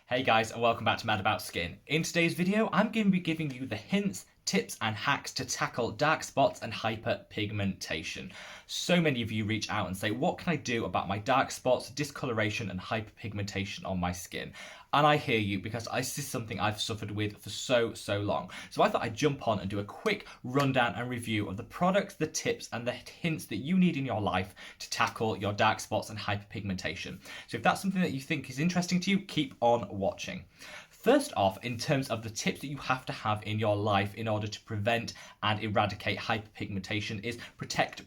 Hey guys, and welcome back to Mad About Skin. In today's video, I'm going to be giving you the hints, tips and hacks to tackle dark spots and hyperpigmentation. So many of you reach out and say, what can I do about my dark spots, discoloration and hyperpigmentation on my skin? And I hear you, because this is something I've suffered with for so long. So I thought I'd jump on and do a quick rundown and review of the products, the tips and the hints that you need in your life to tackle your dark spots and hyperpigmentation. So if that's something that you think is interesting to you, keep on watching. First off, in terms of the tips that you have to have in your life in order to prevent and eradicate hyperpigmentation is protect.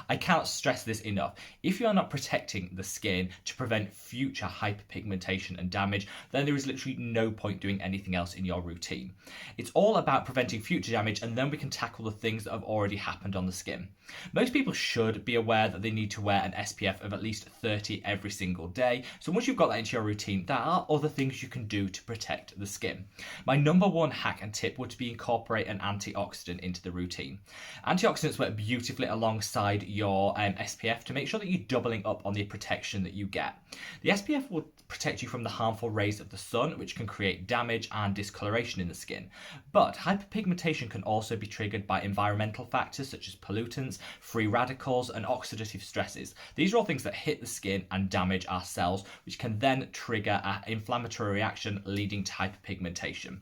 I cannot stress this enough. If you are not protecting the skin to prevent future hyperpigmentation and damage, then there is literally no point doing anything else in your routine. It's all about preventing future damage, and then we can tackle the things that have already happened on the skin. Most people should be aware that they need to wear an SPF of at least 30 every single day. So once you've got that into your routine, there are other things you can do to protect the skin. My number one hack and tip would be incorporate an antioxidant into the routine. Antioxidants work beautifully alongside your SPF to make sure that you're doubling up on the protection that you get. The SPF will protect you from the harmful rays of the sun, which can create damage and discoloration in the skin. But hyperpigmentation can also be triggered by environmental factors such as pollutants, free radicals and oxidative stresses. These are all things that hit the skin and damage our cells, which can then trigger an inflammatory reaction leading to hyperpigmentation.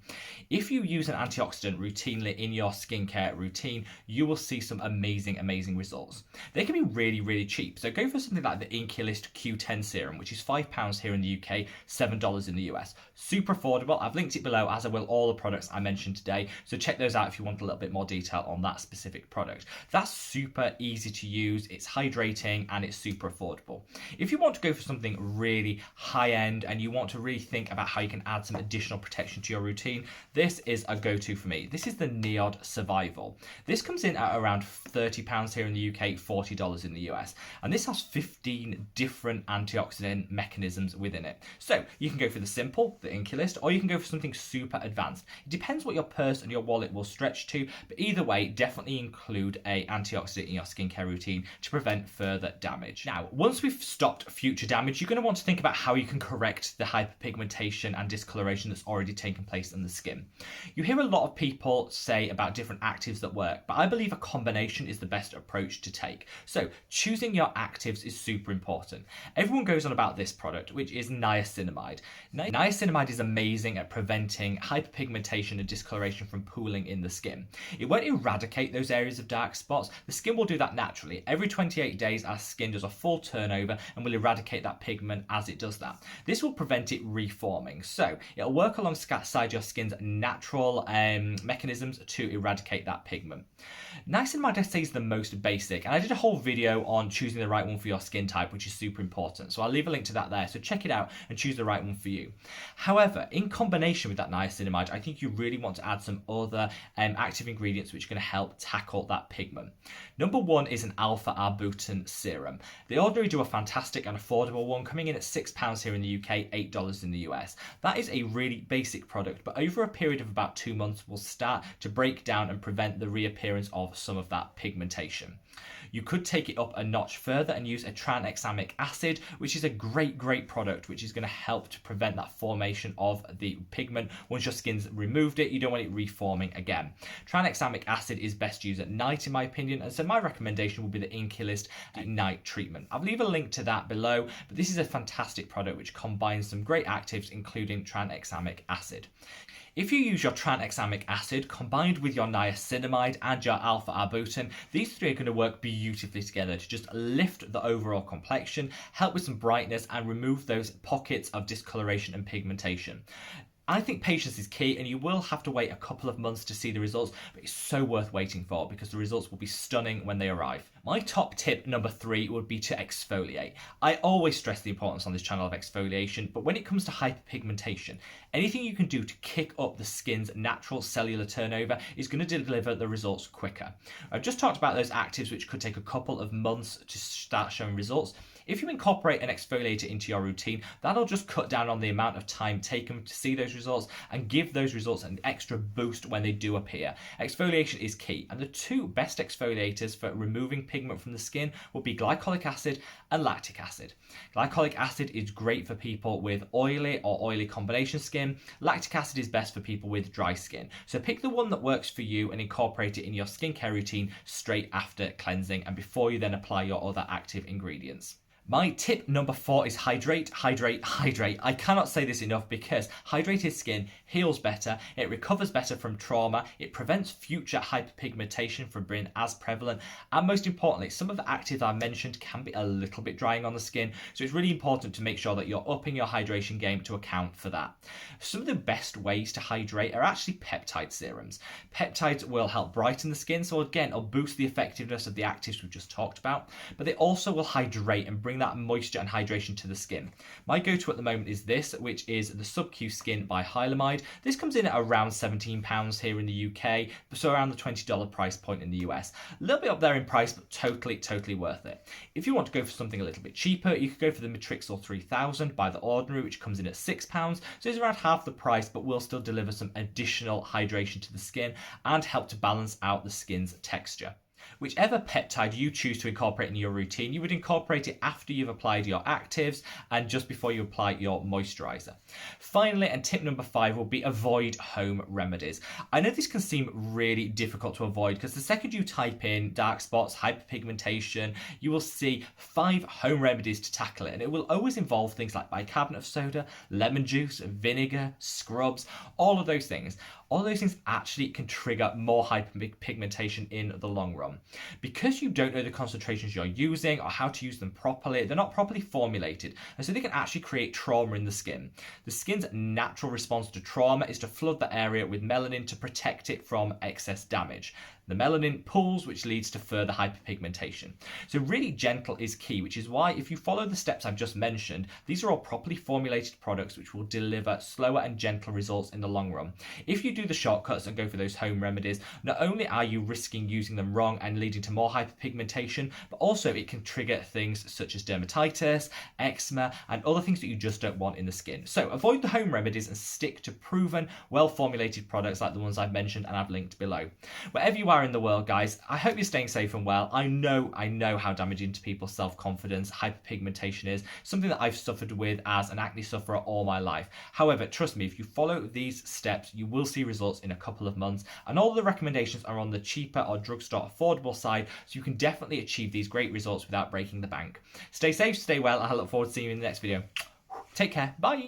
If you use an antioxidant routinely in your skincare routine, you will see some amazing results. They can be really cheap, so go for something like the Inkey Q10 serum, which is £5 here in the UK, $7 in the US. Super affordable. I've linked it below, as I will all the products I mentioned today, so check those out if you want a little bit more detail on that specific product. That's super easy to use, it's hydrating and it's super affordable. If you want to go for something really high end and you want to really think about how you can add some additional protection to your routine, this is a go-to for me. This is the NIOD Survival. This comes in at around £30 here in the UK, $40 in the US, and this has 15 different antioxidant mechanisms within it. So you can go for the simple, the Inkey list, or you can go for something super advanced. It depends what your purse and your wallet will stretch to, but either way, definitely include an antioxidant in your skincare routine to prevent further damage. Now, once we've stopped future damage, you're going to want to think about how you can correct the hyperpigmentation and discoloration that's already taken place in the skin. You hear a lot of people say about different actives that work, but I believe a combination is the best approach to take. So choosing your actives is super important. Everyone goes on about this product, which is niacinamide. Niacinamide is amazing at preventing hyperpigmentation and discoloration from pooling in the skin. It won't eradicate those areas of dark spots. The skin will do that naturally. Every 28 days, our skin does a full turnover and will eradicate that pigment as it does that. This will prevent it reforming. So it'll work alongside your skin's natural mechanisms to eradicate that pigment. Niacinamide, I say, is the most basic, and I did a whole video on choosing the right one for your skin type, which is super important. So I'll leave a link to that there. So check it out and choose the right one for you. However, in combination with that niacinamide, I think you really want to add some other active ingredients which are going to help tackle that pigment. Number one is an alpha arbutin serum. They Ordinary do a fantastic and affordable one, coming in at £6 here in the UK, $8 in the US. That is a really basic product, but over a period of about 2 months will start to break down and prevent the reappearance of some of that pigmentation. You could take it up a notch further and use a tranexamic acid, which is a great product, which is going to help to prevent that formation of the pigment. Once your skin's removed it, you don't want it reforming again. Tranexamic acid is best used at night, in my opinion, and so my recommendation would be the Inkey List at night treatment. I'll leave a link to that below, but this is a fantastic product which combines some great actives, including tranexamic acid. If you use your tranexamic acid combined with your niacinamide and your alpha arbutin, these three are going to work beautifully together to just lift the overall complexion, help with some brightness and remove those pockets of discoloration and pigmentation. I think patience is key, and you will have to wait a couple of months to see the results, but it's so worth waiting for because the results will be stunning when they arrive. My top tip number 3 would be to exfoliate. I always stress the importance on this channel of exfoliation, but when it comes to hyperpigmentation, anything you can do to kick up the skin's natural cellular turnover is going to deliver the results quicker. I've just talked about those actives which could take a couple of months to start showing results. If you incorporate an exfoliator into your routine, that'll just cut down on the amount of time taken to see those results and give those results an extra boost when they do appear. Exfoliation is key, and the two best exfoliators for removing pigment from the skin will be glycolic acid and lactic acid. Glycolic acid is great for people with oily or oily combination skin. Lactic acid is best for people with dry skin. So pick the one that works for you and incorporate it in your skincare routine straight after cleansing and before you then apply your other active ingredients. My tip number 4 is hydrate, hydrate, hydrate. I cannot say this enough because hydrated skin heals better, it recovers better from trauma, it prevents future hyperpigmentation from being as prevalent, and most importantly, some of the actives I mentioned can be a little bit drying on the skin, so it's really important to make sure that you're upping your hydration game to account for that. Some of the best ways to hydrate are actually peptide serums. Peptides will help brighten the skin, so again, it'll boost the effectiveness of the actives we've just talked about, but they also will hydrate and bring that moisture and hydration to the skin. My go-to at the moment is this, which is the subq Skin by Hylamide. This comes in at around £17 here in the UK, so around the $20 price point in the US. A little bit up there in price, but totally worth it. If you want to go for something a little bit cheaper, you could go for the Matrixyl 3000 by The Ordinary, which comes in at £6, so it's around half the price, but will still deliver some additional hydration to the skin and help to balance out the skin's texture. Whichever peptide you choose to incorporate in your routine, you would incorporate it after you've applied your actives and just before you apply your moisturizer. Finally, and tip number 5 will be avoid home remedies. I know this can seem really difficult to avoid because the second you type in dark spots, hyperpigmentation, you will see 5 home remedies to tackle it, and it will always involve things like bicarbonate of soda, lemon juice, vinegar, scrubs, all of those things. All those things actually can trigger more hyperpigmentation in the long run. Because you don't know the concentrations you're using or how to use them properly, they're not properly formulated, and so they can actually create trauma in the skin. The skin's natural response to trauma is to flood the area with melanin to protect it from excess damage. The melanin pools, which leads to further hyperpigmentation. So really gentle is key, which is why if you follow the steps I've just mentioned, these are all properly formulated products which will deliver slower and gentler results in the long run. If you do the shortcuts and go for those home remedies, not only are you risking using them wrong and leading to more hyperpigmentation, but also it can trigger things such as dermatitis, eczema, and other things that you just don't want in the skin. So avoid the home remedies and stick to proven, well-formulated products like the ones I've mentioned and I've linked below. Wherever you are in the world, guys, I hope you're staying safe and well. I know how damaging to people's self-confidence hyperpigmentation is, something that I've suffered with as an acne sufferer all my life. However, trust me, if you follow these steps, you will see results in a couple of months, and all the recommendations are on the cheaper or drugstore affordable side, so you can definitely achieve these great results without breaking the bank. Stay safe, stay well, and I look forward to seeing you in the next video. Take care, bye!